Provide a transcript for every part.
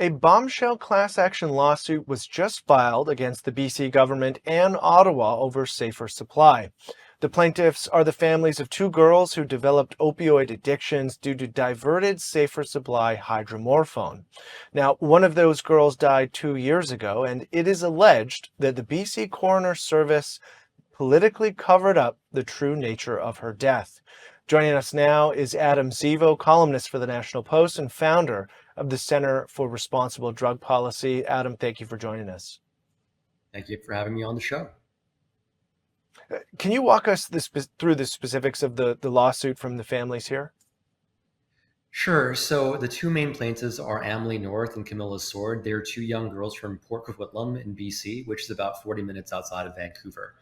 A bombshell class action lawsuit was just filed against the BC government and Ottawa over safer supply. The plaintiffs are the families of two girls who developed opioid addictions due to diverted safer supply hydromorphone. Now, one of those girls died 2 years ago, and it is alleged that the BC Coroner Service politically covered up the true nature of her death. Joining us now is Adam Zivo, columnist for the National Post and founder of the Center for Responsible Drug Policy. Adam, thank you for joining us. Thank you for having me on the show. Can you walk us through the specifics of the lawsuit from the families here? Sure. So the two main plaintiffs are Emily North and Camilla Sword. They're two young girls from Port Coquitlam in BC, which is about 40 minutes outside of Vancouver.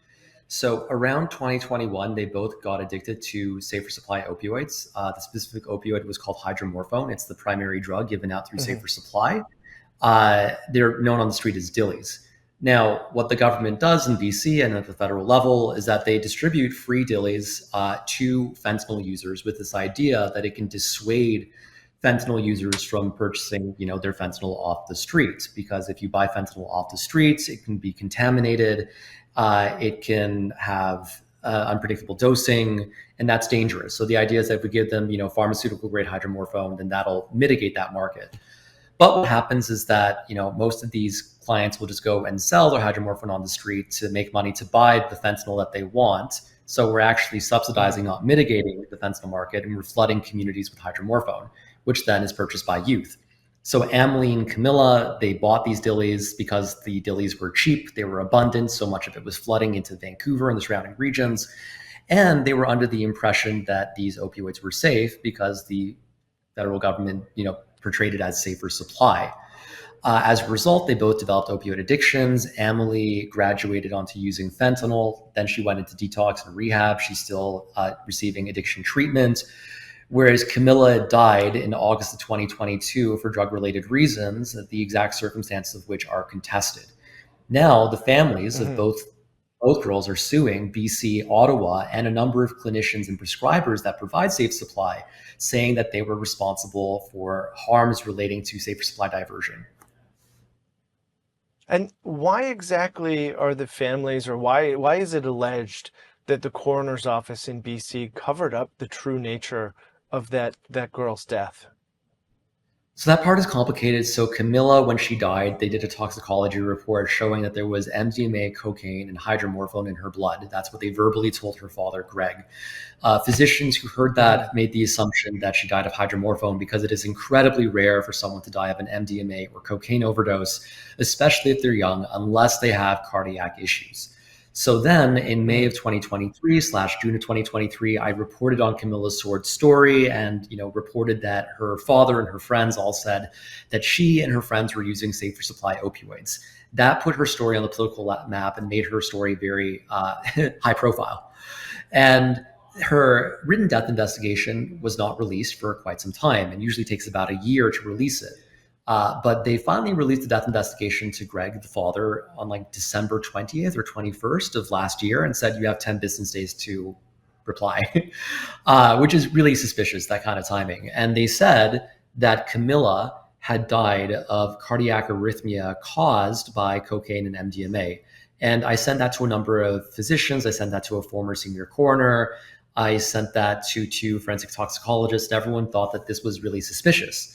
So around 2021, they both got addicted to safer supply opioids. The specific opioid was called hydromorphone. It's the primary drug given out through safer supply. They're known on the street as dillies. Now, what the government does in BC and at the federal level is that they distribute free dillies to fentanyl users with this idea that it can dissuade fentanyl users from purchasing, their fentanyl off the streets. Because if you buy fentanyl off the streets, it can be contaminated. It can have unpredictable dosing, and that's dangerous. So the idea is that if we give them, pharmaceutical grade hydromorphone, then that'll mitigate that market. But what happens is that, most of these clients will just go and sell their hydromorphone on the street to make money to buy the fentanyl that they want. So we're actually subsidizing, not mitigating the fentanyl market, and we're flooding communities with hydromorphone, which then is purchased by youth. So Emily and Camilla, they bought these dillies because the dillies were cheap, they were abundant, so much of it was flooding into Vancouver and the surrounding regions. And they were under the impression that these opioids were safe because the federal government, portrayed it as safer supply. As a result, they both developed opioid addictions. Emily graduated onto using fentanyl. Then she went into detox and rehab. She's still receiving addiction treatment. Whereas Camilla died in August of 2022 for drug-related reasons, the exact circumstances of which are contested. Now, the families of both girls are suing BC, Ottawa, and a number of clinicians and prescribers that provide safe supply, saying that they were responsible for harms relating to safer supply diversion. And why exactly are the families, or why is it alleged that the coroner's office in BC covered up the true nature of that girl's death? So that part is complicated. So Camilla, when she died, they did a toxicology report showing that there was MDMA, cocaine, and hydromorphone in her blood. That's what they verbally told her father, Greg. Physicians who heard that made the assumption that she died of hydromorphone because it is incredibly rare for someone to die of an MDMA or cocaine overdose, especially if they're young, unless they have cardiac issues. So then in May of 2023/June of 2023, I reported on Camilla Sword's story and, reported that her father and her friends all said that she and her friends were using safer supply opioids. That put her story on the political map and made her story very high profile. And her written death investigation was not released for quite some time, and usually takes about a year to release it. But they finally released the death investigation to Greg, the father, on December 20th or 21st of last year, and said you have 10 business days to reply, which is really suspicious, that kind of timing. And they said that Camilla had died of cardiac arrhythmia caused by cocaine and MDMA. And I sent that to a number of physicians. I sent that to a former senior coroner. I sent that to two forensic toxicologists. Everyone thought that this was really suspicious.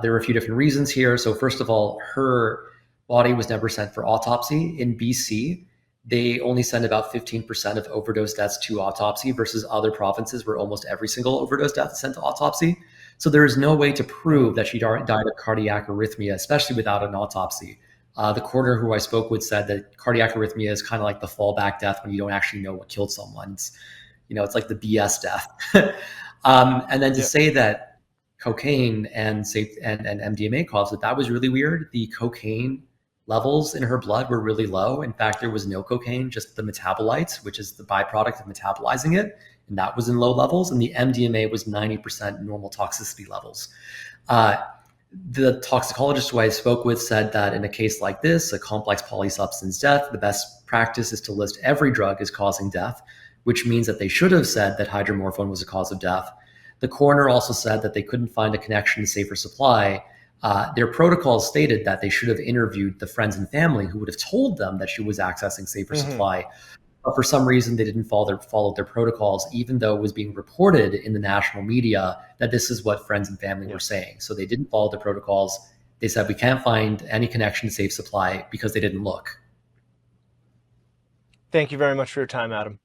There were a few different reasons here. So first of all, her body was never sent for autopsy. In BC, they only send about 15% of overdose deaths to autopsy versus other provinces where almost every single overdose death is sent to autopsy. So there is no way to prove that she died of cardiac arrhythmia, especially without an autopsy. The coroner who I spoke with said that cardiac arrhythmia is kind of like the fallback death when you don't actually know what killed someone. It's like the BS death. And then to say that cocaine and MDMA caused it, that was really weird. The cocaine levels in her blood were really low. In fact, there was no cocaine, just the metabolites, which is the byproduct of metabolizing it, and that was in low levels. And the MDMA was 90% normal toxicity levels. The toxicologist who I spoke with said that in a case like this, a complex polysubstance death, the best practice is to list every drug as causing death, which means that they should have said that hydromorphone was a cause of death. The coroner also said that they couldn't find a connection to safer supply Their protocols stated that they should have interviewed the friends and family who would have told them that she was accessing safer Hmm. supply. But for some reason, they didn't follow their protocols, even though it was being reported in the national media that this is what friends and family were Yes. saying. So they didn't follow the protocols. They said, we can't find any connection to safe supply because they didn't look. Thank you very much for your time, Adam.